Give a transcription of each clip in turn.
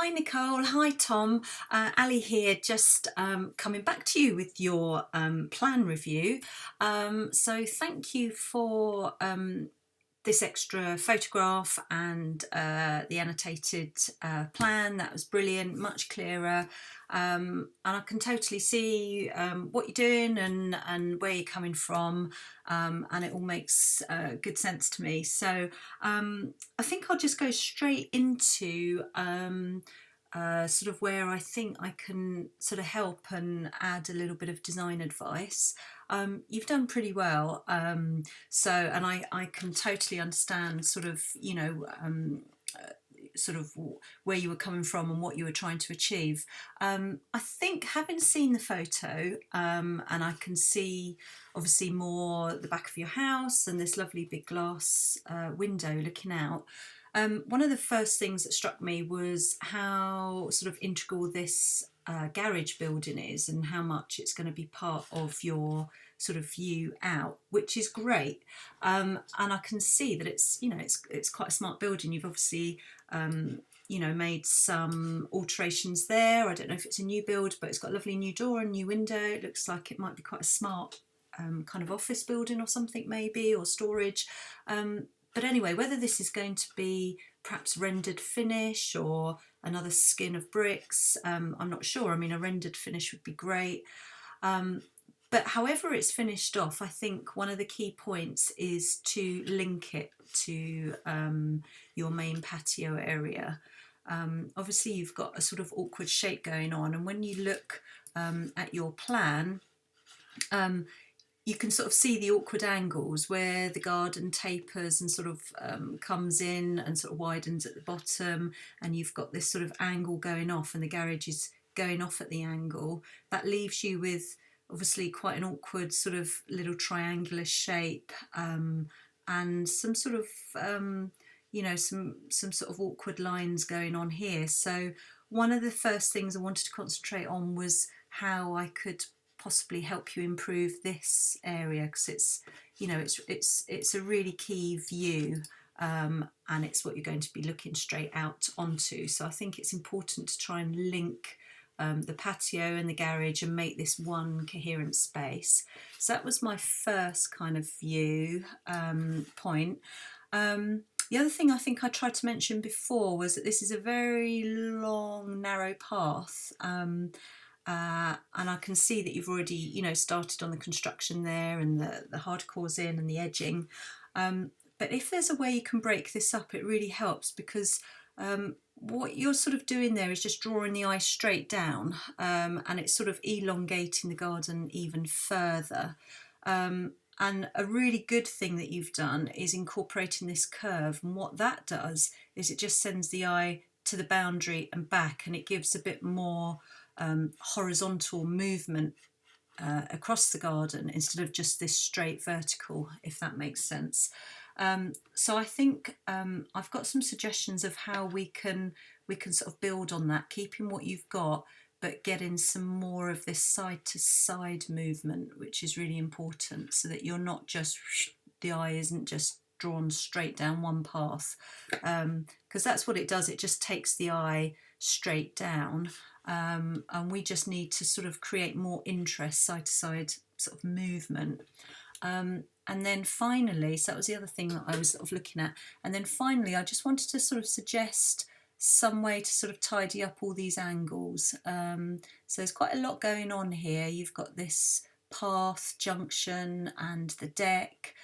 Hi Nicole, hi Tom, Ali here, just coming back to you with your plan review. So thank you for this extra photograph and the annotated plan. That was brilliant, much clearer, and I can totally see what you're doing and where you're coming from, and it all makes good sense to me. So I think I'll just go straight into sort of where I think I can sort of help and add a little bit of design advice. You've done pretty well, and I can totally understand sort of, sort of where you were coming from and what you were trying to achieve. I think having seen the photo, and I can see obviously more the back of your house and this lovely big glass window looking out. One of the first things that struck me was how sort of integral this garage building is and how much it's going to be part of your sort of view out, which is great. And I can see that it's quite a smart building. You've obviously made some alterations there. I don't know if it's a new build, but it's got a lovely new door and new window. It looks like it might be quite a smart kind of office building or something, maybe, or storage. But anyway, whether this is going to be perhaps rendered finish or another skin of bricks, I'm not sure. I mean, a rendered finish would be great. But however it's finished off, I think one of the key points is to link it to your main patio area. Obviously, you've got a sort of awkward shape going on, and when you look at your plan, you can sort of see the awkward angles where the garden tapers and sort of comes in and sort of widens at the bottom, and you've got this sort of angle going off and the garage is going off at the angle. That leaves you with obviously quite an awkward sort of little triangular shape, and some sort of some sort of awkward lines going on here. So one of the first things I wanted to concentrate on was how I could possibly help you improve this area, because it's a really key view, and it's what you're going to be looking straight out onto. So I think it's important to try and link the patio and the garage and make this one coherent space. So that was my first kind of view point. The other thing I think I tried to mention before was that this is a very long, narrow path. And I can see that you've already, started on the construction there and the hardcore's in and the edging. But if there's a way you can break this up, it really helps, because what you're sort of doing there is just drawing the eye straight down, and it's sort of elongating the garden even further. And a really good thing that you've done is incorporating this curve, and what that does is it just sends the eye to the boundary and back, and it gives a bit more horizontal movement across the garden instead of just this straight vertical, if that makes sense. So I think I've got some suggestions of how we can sort of build on that, keeping what you've got, but getting some more of this side to side movement, which is really important, so that you're not just, the eye isn't just drawn straight down one path, because that's what it does. It just takes the eye straight down, and we just need to sort of create more interest, side to side sort of movement. And then finally, so that was the other thing that I was sort of looking at. And then finally, I just wanted to sort of suggest some way to sort of tidy up all these angles. So there's quite a lot going on here. You've got this path, junction, and the deck,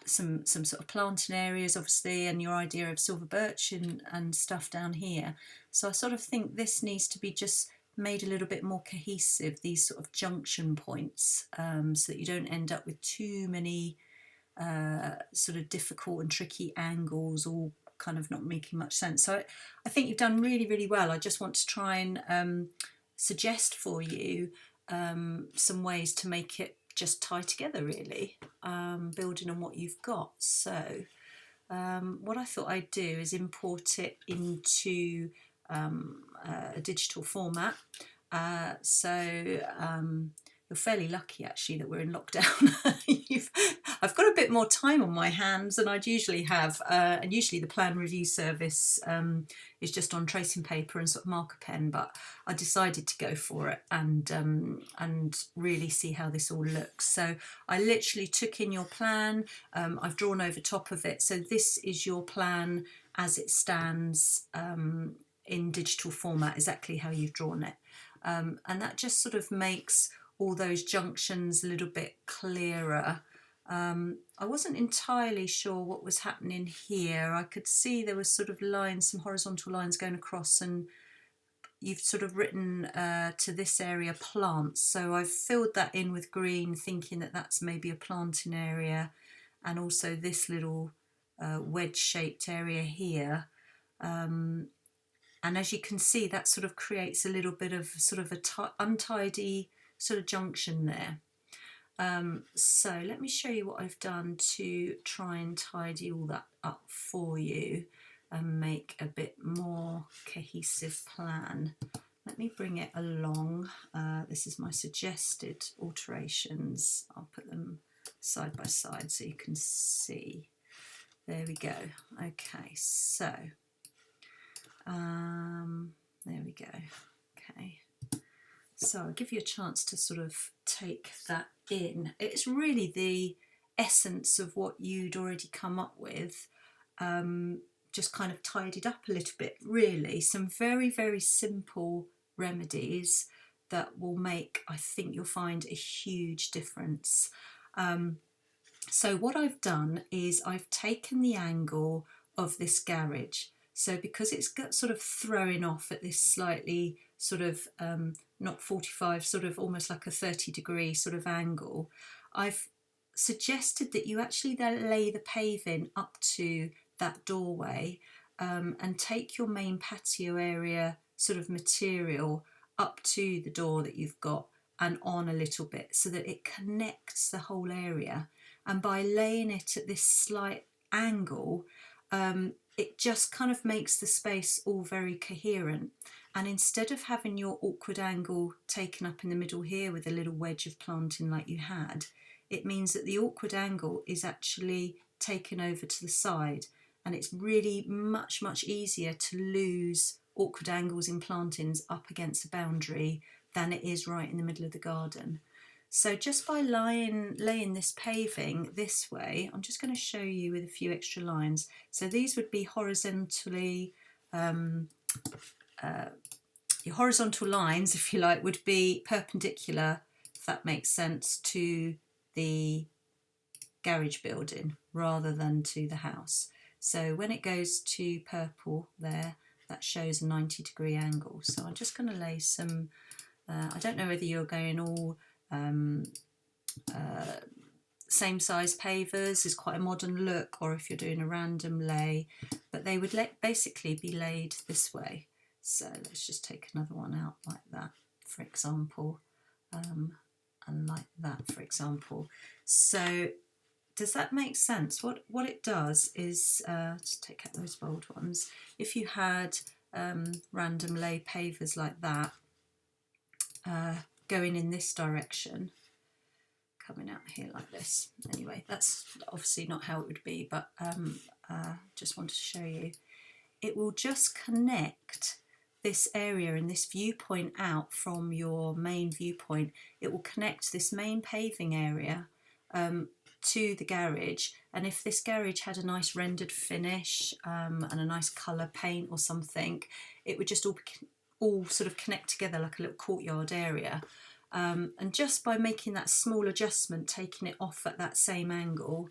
some sort of planting areas, obviously, and your idea of silver birch and stuff down here. So I sort of think this needs to be just made a little bit more cohesive, these sort of junction points, so that you don't end up with too many sort of difficult and tricky angles, all kind of not making much sense. So I think you've done really, really well. I just want to try and suggest for you some ways to make it just tie together, really, building on what you've got. So what I thought I'd do is import it into a digital format. So you're fairly lucky actually that we're in lockdown. I've got a bit more time on my hands than I'd usually have, and usually the plan review service is just on tracing paper and sort of marker pen, but I decided to go for it and really see how this all looks. So I literally took in your plan. I've drawn over top of it, so this is your plan as it stands in digital format, exactly how you've drawn it. And that just sort of makes all those junctions a little bit clearer. I wasn't entirely sure what was happening here. I could see there was sort of lines, some horizontal lines going across, and you've sort of written to this area plants. So I've filled that in with green, thinking that that's maybe a planting area, and also this little wedge-shaped area here. And as you can see, that sort of creates a little bit of sort of a untidy sort of junction there. So let me show you what I've done to try and tidy all that up for you and make a bit more cohesive plan. Let me bring it along. This is my suggested alterations. I'll put them side by side so you can see. There we go. Okay, so there we go. Okay, so I'll give you a chance to sort of take that in. It's really the essence of what you'd already come up with, just kind of tidied up a little bit, really. Some very, very simple remedies that will make, I think you'll find, a huge difference. So what I've done is I've taken the angle of this garage. So because it's got sort of throwing off at this slightly sort of not 45, sort of almost like a 30-degree sort of angle, I've suggested that you actually then lay the paving up to that doorway and take your main patio area sort of material up to the door that you've got and on a little bit so that it connects the whole area. And by laying it at this slight angle, it just kind of makes the space all very coherent. And instead of having your awkward angle taken up in the middle here with a little wedge of planting like you had, it means that the awkward angle is actually taken over to the side, and it's really much, much easier to lose awkward angles in plantings up against a boundary than it is right in the middle of the garden. So just by laying this paving this way, I'm just going to show you with a few extra lines. So these would be horizontally, your horizontal lines, if you like, would be perpendicular, if that makes sense, to the garage building rather than to the house. So when it goes to purple there, that shows a 90-degree angle. So I'm just going to lay some, I don't know whether you're going all same size pavers is quite a modern look, or if you're doing a random lay, but they would basically be laid this way. So let's just take another one out like that, for example, and like that, for example. So does that make sense? What it does is, just take out those bold ones, if you had random lay pavers like that, going in this direction, coming out here like this. Anyway, that's obviously not how it would be, but just wanted to show you. It will just connect this area and this viewpoint out from your main viewpoint. It will connect this main paving area to the garage, and if this garage had a nice rendered finish and a nice colour paint or something, it would just all sort of connect together like a little courtyard area. And just by making that small adjustment, taking it off at that same angle,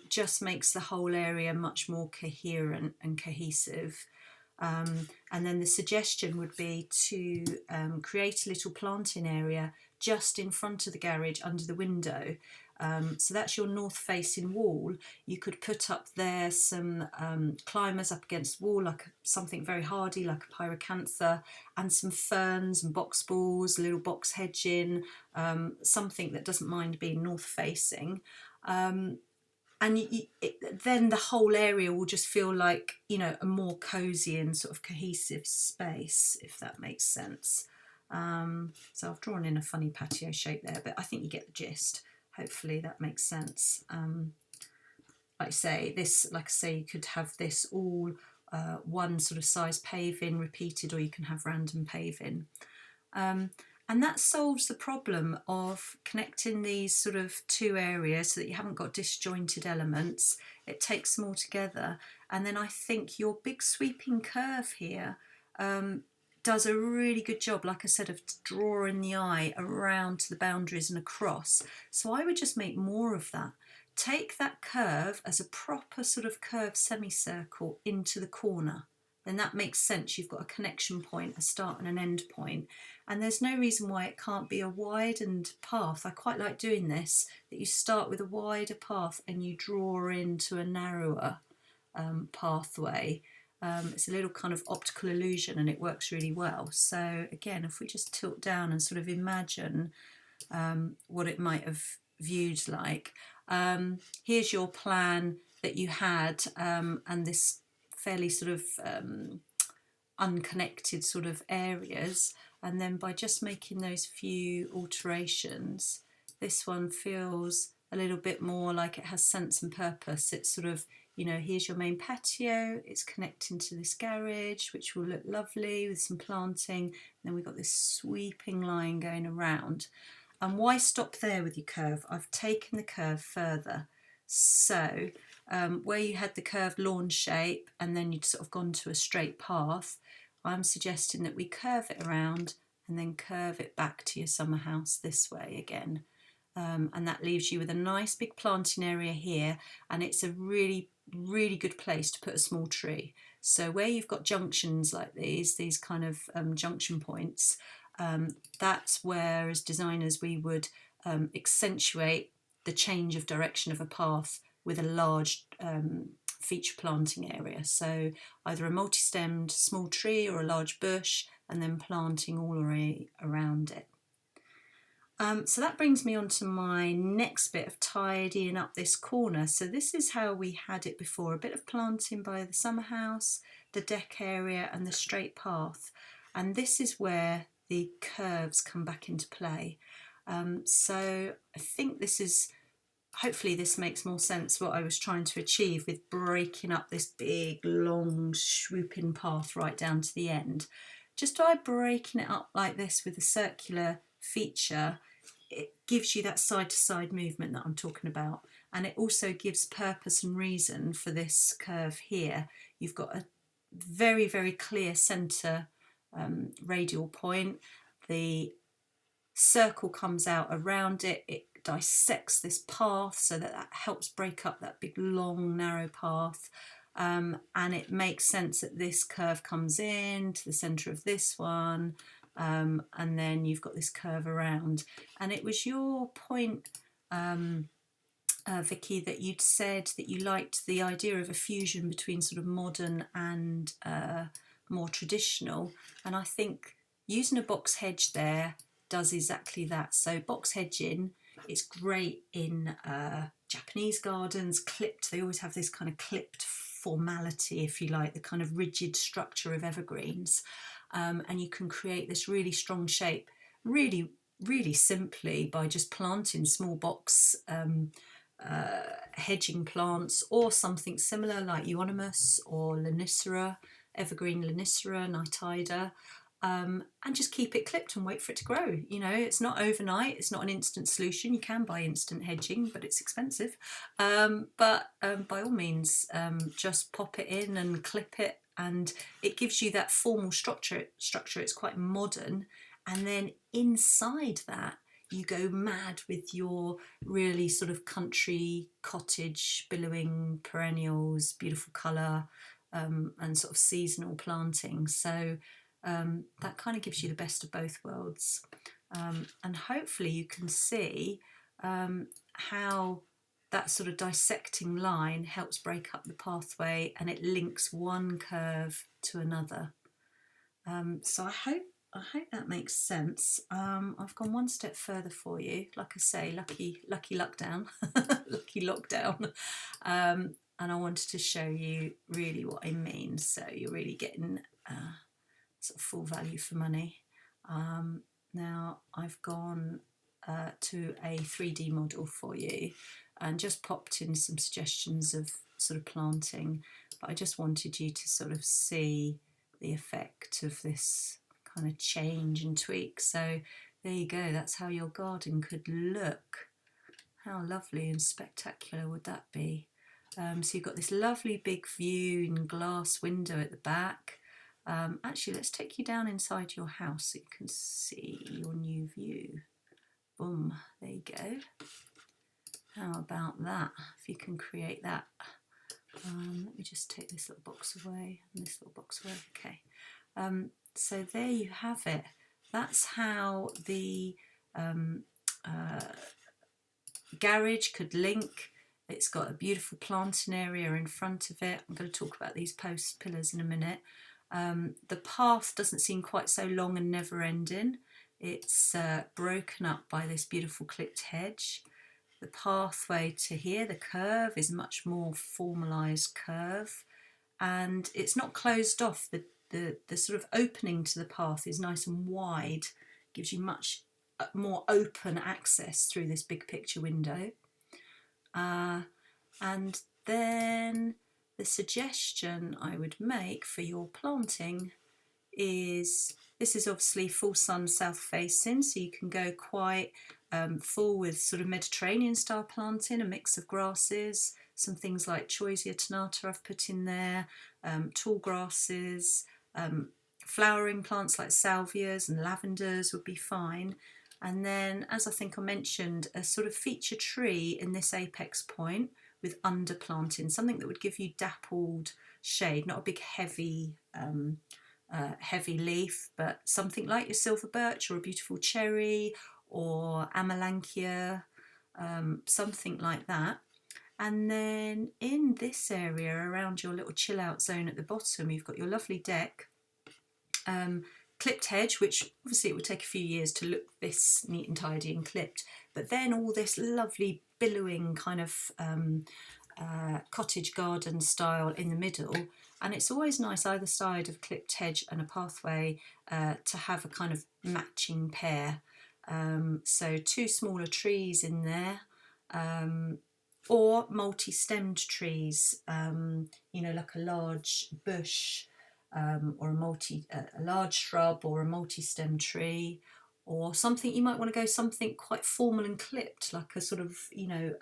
just makes the whole area much more coherent and cohesive. And then the suggestion would be to create a little planting area just in front of the garage under the window. So that's your north facing wall. You could put up there some climbers up against the wall, like something very hardy like a pyracantha, and some ferns and box balls, a little box hedging, something that doesn't mind being north facing. And then the whole area will just feel like, you know, a more cosy and sort of cohesive space, if that makes sense. So I've drawn in a funny patio shape there, but I think you get the gist. Hopefully that makes sense. Like I say, you could have this all one sort of size paving repeated, or you can have random paving. And that solves the problem of connecting these sort of two areas so that you haven't got disjointed elements. It takes them all together. And then I think your big sweeping curve here does a really good job, like I said, of drawing the eye around to the boundaries and across. So I would just make more of that. Take that curve as a proper sort of curved semicircle into the corner. Then that makes sense. You've got a connection point, a start and an end point. And there's no reason why it can't be a widened path. I quite like doing this, that you start with a wider path and you draw into a narrower pathway. It's a little kind of optical illusion and it works really well. So again, if we just tilt down and sort of imagine what it might have viewed like. Here's your plan that you had, and this fairly sort of unconnected sort of areas, and then by just making those few alterations, this one feels a little bit more like it has sense and purpose. It's sort of, you know, here's your main patio, it's connecting to this garage, which will look lovely with some planting, and then we've got this sweeping line going around. And why stop there with your curve? I've taken the curve further. So where you had the curved lawn shape and then you'd sort of gone to a straight path, I'm suggesting that we curve it around and then curve it back to your summer house this way again. And that leaves you with a nice big planting area here, and it's a really, really good place to put a small tree. So where you've got junctions like these kind of junction points, that's where, as designers, we would accentuate the change of direction of a path with a large feature planting area. So either a multi-stemmed small tree or a large bush, and then planting all around it. So that brings me on to my next bit of tidying up this corner. So this is how we had it before, a bit of planting by the summer house, the deck area and the straight path. And this is where the curves come back into play. So I think this is, hopefully this makes more sense what I was trying to achieve with breaking up this big, long, swooping path right down to the end. Just by breaking it up like this with a circular feature, it gives you that side-to-side movement that I'm talking about, and it also gives purpose and reason for this curve here. You've got a very, very clear centre radial point. The circle comes out around it, it dissects this path so that helps break up that big long narrow path, and it makes sense that this curve comes in to the centre of this one, and then you've got this curve around. And it was your point, Vicki, that you'd said that you liked the idea of a fusion between sort of modern and more traditional, and I think using a box hedge there does exactly that. So box hedging, it's great in Japanese gardens, clipped, they always have this kind of clipped formality, if you like, the kind of rigid structure of evergreens, and you can create this really strong shape really, really simply by just planting small box hedging plants or something similar like euonymus or Lonicera, evergreen Lonicera nitida, and just keep it clipped and wait for it to grow. You know, it's not overnight, it's not an instant solution. You can buy instant hedging, but it's expensive. But by all means, just pop it in and clip it, and it gives you that formal structure. It's quite modern, and then inside that you go mad with your really sort of country cottage billowing perennials, beautiful colour, and sort of seasonal planting. So that kind of gives you the best of both worlds, and hopefully you can see how that sort of dissecting line helps break up the pathway and it links one curve to another. So I hope that makes sense. I've gone one step further for you. Like I say, lucky lockdown, lucky lockdown. And I wanted to show you really what I mean. So you're really getting sort of full value for money. Now I've gone to a 3D model for you and just popped in some suggestions of sort of planting, but I just wanted you to sort of see the effect of this kind of change and tweak. So there you go, that's how your garden could look. How lovely and spectacular would that be? So you've got this lovely big view and glass window at the back. Actually, let's take you down inside your house so you can see your new view. Boom, there you go. How about that? If you can create that. Let me just take this little box away and this little box away. Okay. So there you have it. That's how the garage could link. It's got a beautiful planting area in front of it. I'm going to talk about these post pillars in a minute. The path doesn't seem quite so long and never ending. It's broken up by this beautiful clipped hedge. The pathway to here, the curve, is a much more formalised curve, and it's not closed off. The sort of opening to the path is nice and wide, gives you much more open access through this big picture window. And then the suggestion I would make for your planting is, this is obviously full sun south facing, so you can go quite full with sort of Mediterranean style planting, a mix of grasses, some things like Choisia tenata I've put in there, tall grasses, flowering plants like salvias and lavenders would be fine. And then, as I think I mentioned, a sort of feature tree in this apex point with underplanting, something that would give you dappled shade, not a big heavy leaf, but something like your silver birch or a beautiful cherry or amelanchier, something like that. And then in this area around your little chill out zone at the bottom, you've got your lovely deck, clipped hedge, which obviously it would take a few years to look this neat and tidy and clipped, but then all this lovely billowing kind of cottage garden style in the middle. And it's always nice either side of clipped hedge and a pathway to have a kind of matching pair. So two smaller trees in there, or multi-stemmed trees, you know, like a large bush, or a large shrub or a multi-stem tree, or something. You might want to go something quite formal and clipped, like a sort of, you know,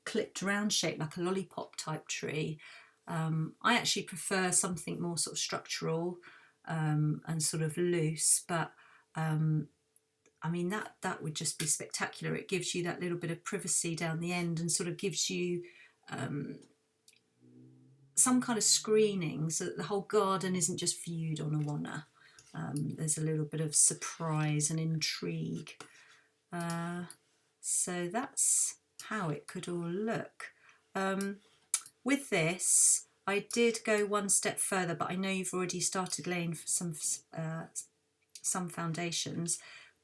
clipped round shape, like a lollipop type tree. I actually prefer something more sort of structural and sort of loose, but I mean, that would just be spectacular. It gives you that little bit of privacy down the end and sort of gives you some kind of screening so that the whole garden isn't just viewed on a wanna. There's a little bit of surprise and intrigue. So that's how it could all look. With this, I did go one step further, but I know you've already started laying for some foundations.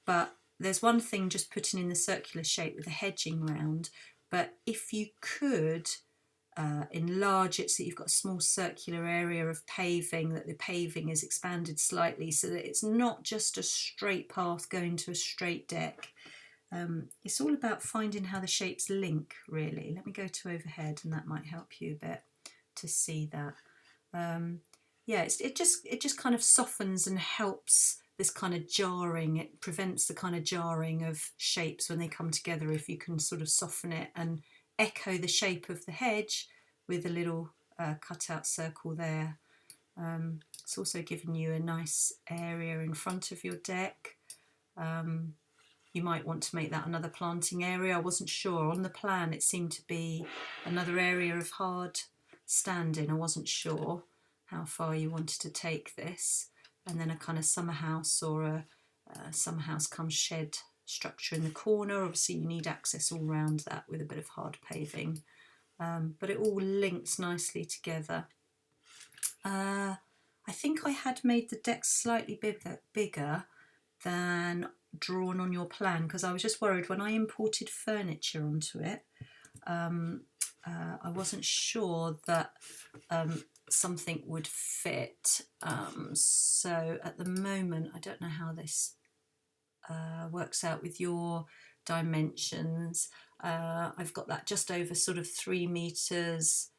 But there's one thing just putting in the circular shape with the hedging round. But if you could enlarge it so that you've got a small circular area of paving, that the paving is expanded slightly so that it's not just a straight path going to a straight deck. It's all about finding how the shapes link, really. Let me go to overhead and that might help you a bit to see that. Yeah, it just kind of softens and helps this kind of jarring. It prevents the kind of jarring of shapes when they come together if you can sort of soften it and echo the shape of the hedge with a little cut-out circle there. It's also given you a nice area in front of your deck. You might want to make that another planting area. I wasn't sure. On the plan it seemed to be another area of hard standing. I wasn't sure how far you wanted to take this. And then a kind of summer house or a summer house come shed structure in the corner. Obviously you need access all round that with a bit of hard paving, but it all links nicely together. I think I had made the deck slightly bigger than drawn on your plan because I was just worried when I imported furniture onto it. I wasn't sure that something would fit. So at the moment, I don't know how this works out with your dimensions. I've got that just over sort of 3 meters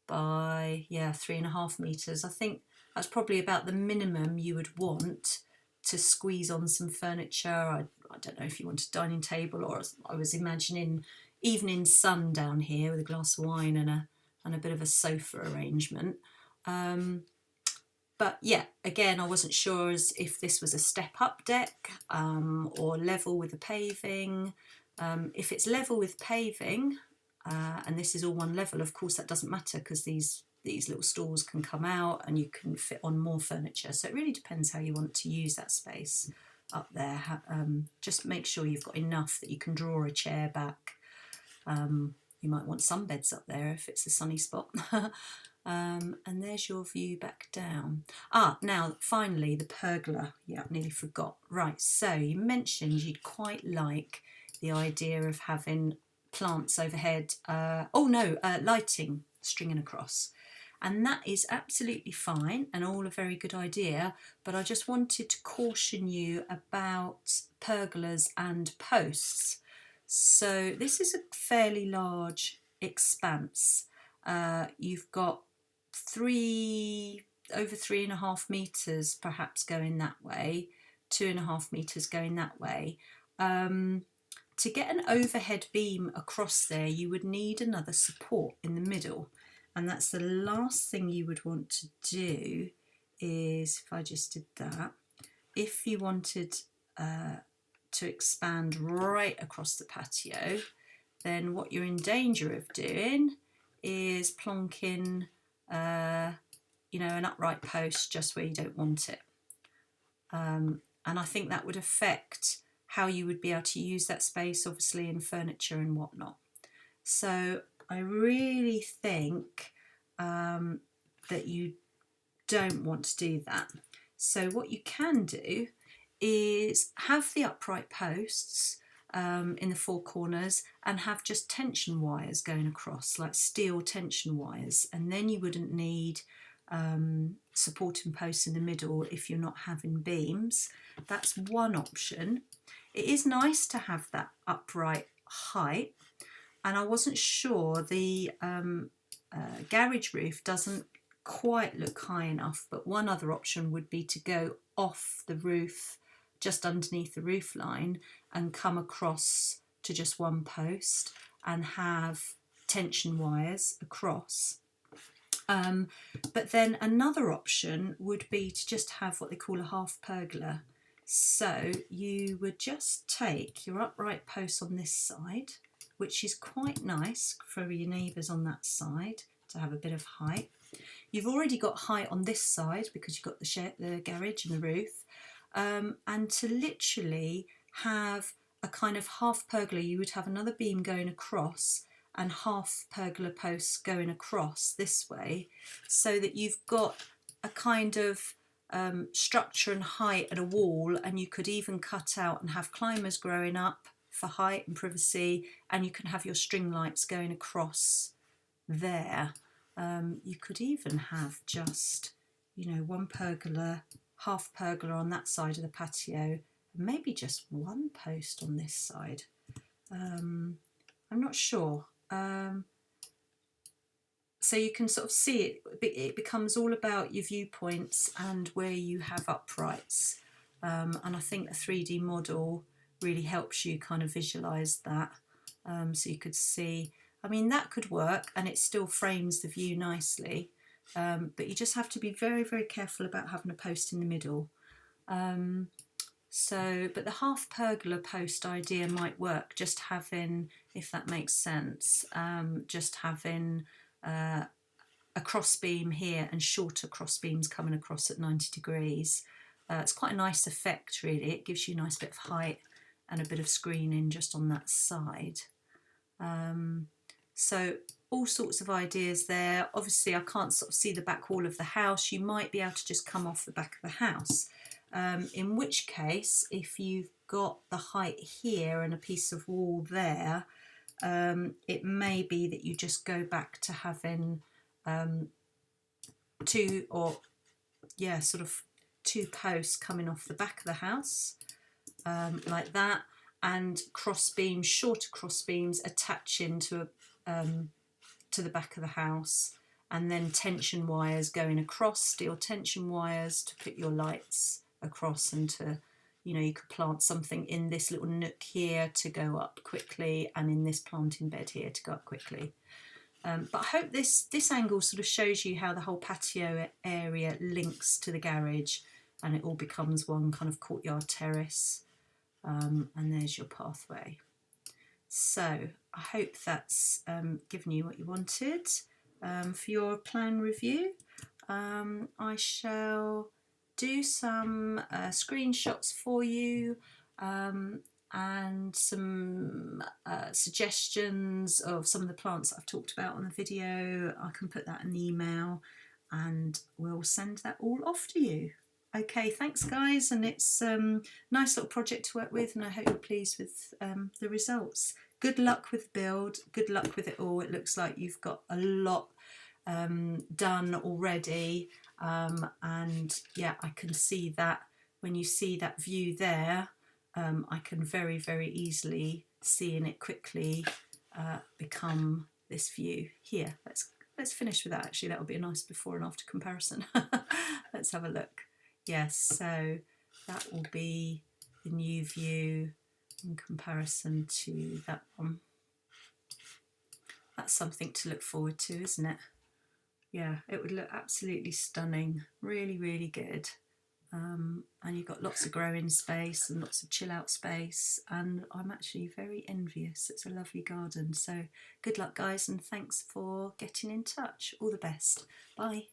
by 3.5 meters. I think that's probably about the minimum you would want to squeeze on some furniture. I don't know if you want a dining table, or I was imagining evening sun down here with a glass of wine and a bit of a sofa arrangement. But yeah, again, I wasn't sure as if this was a step-up deck or level with the paving. If it's level with paving, and this is all one level, of course that doesn't matter, because these little stalls can come out and you can fit on more furniture. So it really depends how you want to use that space up there. Just make sure you've got enough that you can draw a chair back. You might want some beds up there if it's a sunny spot. And there's your view back down. Now finally the pergola. Yeah, I nearly forgot. Right, so you mentioned you'd quite like the idea of having plants overhead. Lighting stringing across. And that is absolutely fine and all a very good idea, but I just wanted to caution you about pergolas and posts. So this is a fairly large expanse. You've got over 3.5 meters perhaps going that way, 2.5 meters going that way. To get an overhead beam across there, you would need another support in the middle, and that's the last thing you would want to do. Is, if I just did that, if you wanted to expand right across the patio, then what you're in danger of doing is plonking an upright post just where you don't want it. And I think that would affect how you would be able to use that space, obviously, in furniture and whatnot. So I really think that you don't want to do that. So what you can do is have the upright posts in the four corners and have just tension wires going across, like steel tension wires, and then you wouldn't need supporting posts in the middle if you're not having beams. That's one option. It is nice to have that upright height, and I wasn't sure, the garage roof doesn't quite look high enough, but one other option would be to go off the roof just underneath the roof line and come across to just one post and have tension wires across. But then another option would be to just have what they call a half pergola. So you would just take your upright post on this side, which is quite nice for your neighbours on that side to have a bit of height. You've already got height on this side because you've got the garage and the roof. And to literally have a kind of half pergola, you would have another beam going across and half pergola posts going across this way, so that you've got a kind of structure and height at a wall, and you could even cut out and have climbers growing up for height and privacy, and you can have your string lights going across there. You could even have just, one pergola, half pergola on that side of the patio, maybe just one post on this side. I'm not sure. So you can sort of see it becomes all about your viewpoints and where you have uprights. And I think a 3D model really helps you kind of visualise that. So you could see, that could work and it still frames the view nicely. But you just have to be very, very careful about having a post in the middle. But the half pergola post idea might work, just having, if that makes sense, just having a cross beam here and shorter cross beams coming across at 90 degrees. It's quite a nice effect, really. It gives you a nice bit of height and a bit of screening just on that side. So all sorts of ideas there. Obviously I can't sort of see the back wall of the house. You might be able to just come off the back of the house. In which case, if you've got the height here and a piece of wall there, it may be that you just go back to having sort of two posts coming off the back of the house, like that, and cross beams, shorter cross beams attaching to the back of the house, and then tension wires going across, steel tension wires to put your lights across, and to, you could plant something in this little nook here to go up quickly, and in this planting bed here to go up quickly. But I hope this angle sort of shows you how the whole patio area links to the garage, and it all becomes one kind of courtyard terrace. And there's your pathway. So I hope that's given you what you wanted for your plan review. I shall do some screenshots for you, and some suggestions of some of the plants that I've talked about on the video. I can put that in the email and we'll send that all off to you. Okay, thanks guys, and it's a nice little project to work with, and I hope you're pleased with the results. Good luck with build, good luck with it all. It looks like you've got a lot done already, and yeah, I can see that when you see that view there, I can very, very easily see in it quickly become this view here. Let's finish with that. Actually, that will be a nice before and after comparison. Let's have a look. Yes, so that will be the new view in comparison to that one. That's something to look forward to, isn't it? Yeah, it would look absolutely stunning. Really, really good. And you've got lots of growing space and lots of chill out space, and I'm actually very envious. It's a lovely garden. So good luck guys, and thanks for getting in touch. All the best. Bye.